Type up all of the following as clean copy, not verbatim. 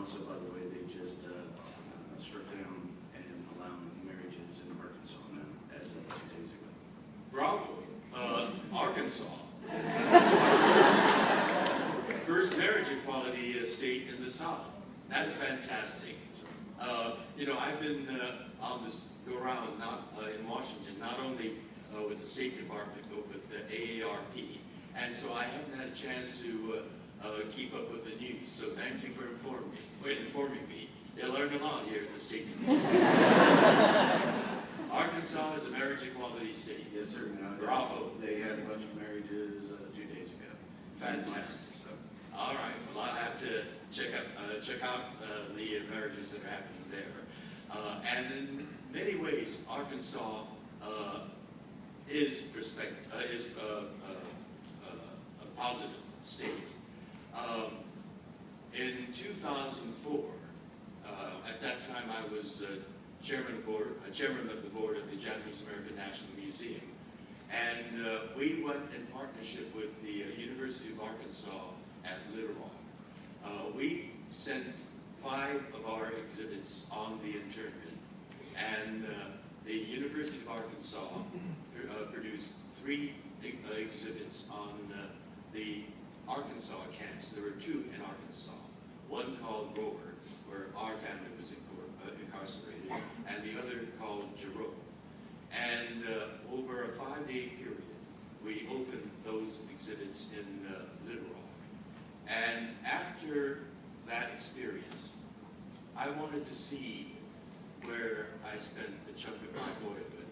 also, by the way, they just struck down and allowing marriages in Arkansas now, as of 2 days ago. Bravo. Arkansas. First marriage equality state in the South. That's fantastic. You know, I've been on this go around in Washington, not only with the State Department, but with the AARP. And so I haven't had a chance to keep up with the news. So thank you for informing me. They learn a lot here at the State Department. Arkansas is a marriage equality state. Yes, sir. Bravo. They had a bunch of marriages 2 days ago. Fantastic. So. All right. Well, I have to check out the marriages that are happening there. And in many ways, Arkansas is a positive state. In 2004, at that time I was chairman of the board of the Japanese American National Museum, and we went in partnership with the University of Arkansas at Little Rock. We sent 5 of our exhibits on the internment, and the University of Arkansas produced 3 exhibits on the Arkansas camps. There were 2 in Arkansas. One called Rower, where our family was incarcerated, and the other called Jerome. And over a 5-day period, we opened those exhibits in Little Rock. And after that experience, I wanted to see where I spent a chunk of my boyhood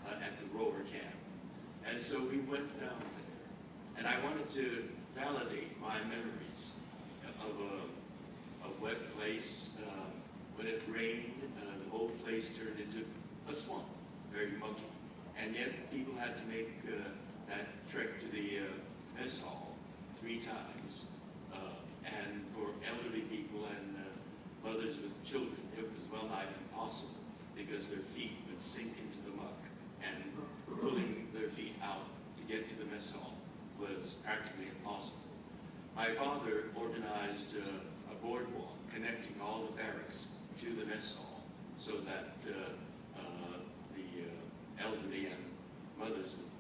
at the Rower camp. And so we went down there, and I wanted to validate my memories of a wet place. When it rained, the whole place turned into a swamp, very mucky. And yet people had to make that trek to the mess hall 3 times. And for elderly people and mothers with children, it was well nigh impossible because their feet would sink into the muck, and pulling their feet out to get to the mess hall was practically impossible. My father organized a boardwalk connecting all the barracks to the mess hall so that the elderly and mothers with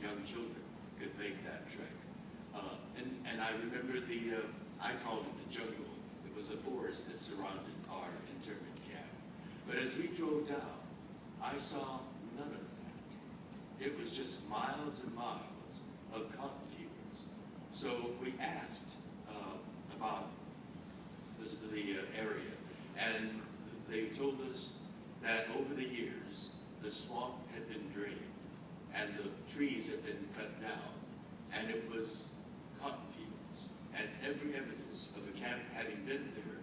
young children could make that trek. And I remember I called it the jungle. It was a forest that surrounded our internment camp. But as we drove down, I saw none of that. It was just miles and miles of cotton fields. So we asked about the area, and they told us that over the years, the swamp had been drained, and the trees had been cut down, and it was cotton fields, and every evidence of a camp having been there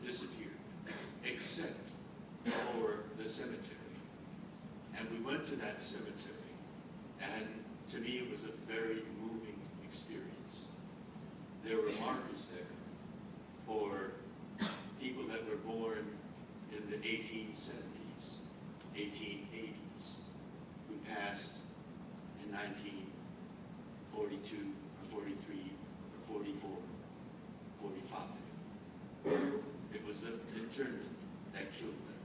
disappeared, except for the cemetery. And we went to that cemetery, and to me it was a very moving experience. There were markers there for people that were born in the 1870s, 1880s, who passed in 1942, or 43, or 44, 45. It was an internment that killed them.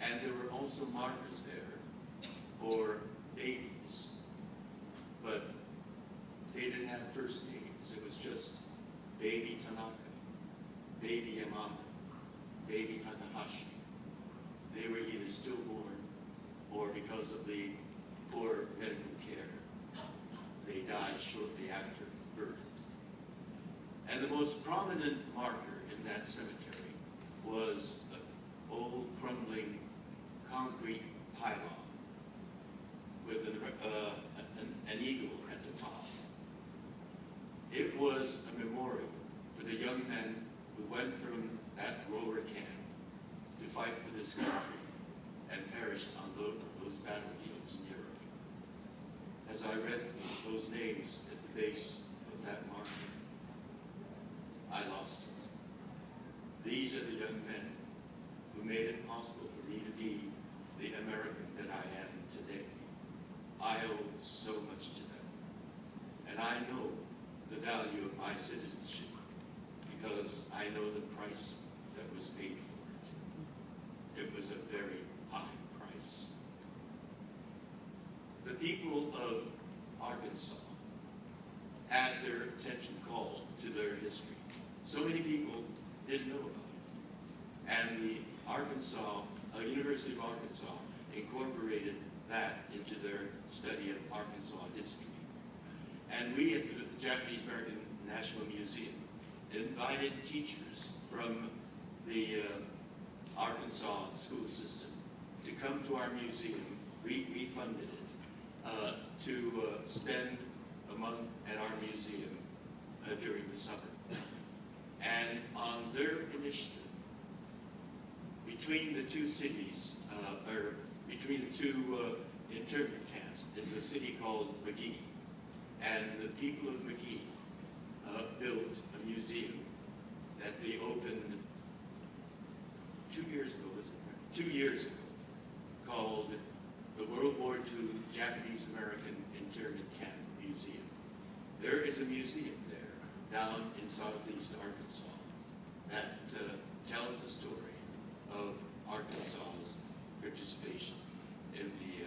And there were also markers there for babies, but they didn't have first names. It was just baby Tanaka, baby Yamada, baby Takahashi. They were either stillborn or because of the poor medical care, they died shortly after birth. And the most prominent marker in that cemetery was an old crumbling concrete pylon with an eagle at the top. It was a memorial for the young men who went from that Rower camp to fight for this country and perished on those battlefields in Europe. As I read those names at the base of that marker, I lost it. These are the young men who made it possible for me to be the American that I am today. I owe so much to them. And I know the value of my citizenship because I know the price that was paid for it. It was a very high price. The people of Arkansas had their attention called to their history. So many people didn't know about it. And the University of Arkansas incorporated that into their study of Arkansas history. And we at the Japanese American National Museum invited teachers from the Arkansas school system to come to our museum. We funded it to spend a month at our museum during the summer. And on their initiative, between the two cities, or between the two internment camps, is a city called Magee. And the people of Magee built a museum that they opened 2 years ago, was it? 2 years ago, called the World War II Japanese American Internment Camp Museum. There is a museum there down in southeast Arkansas that tells the story of Arkansas's participation in the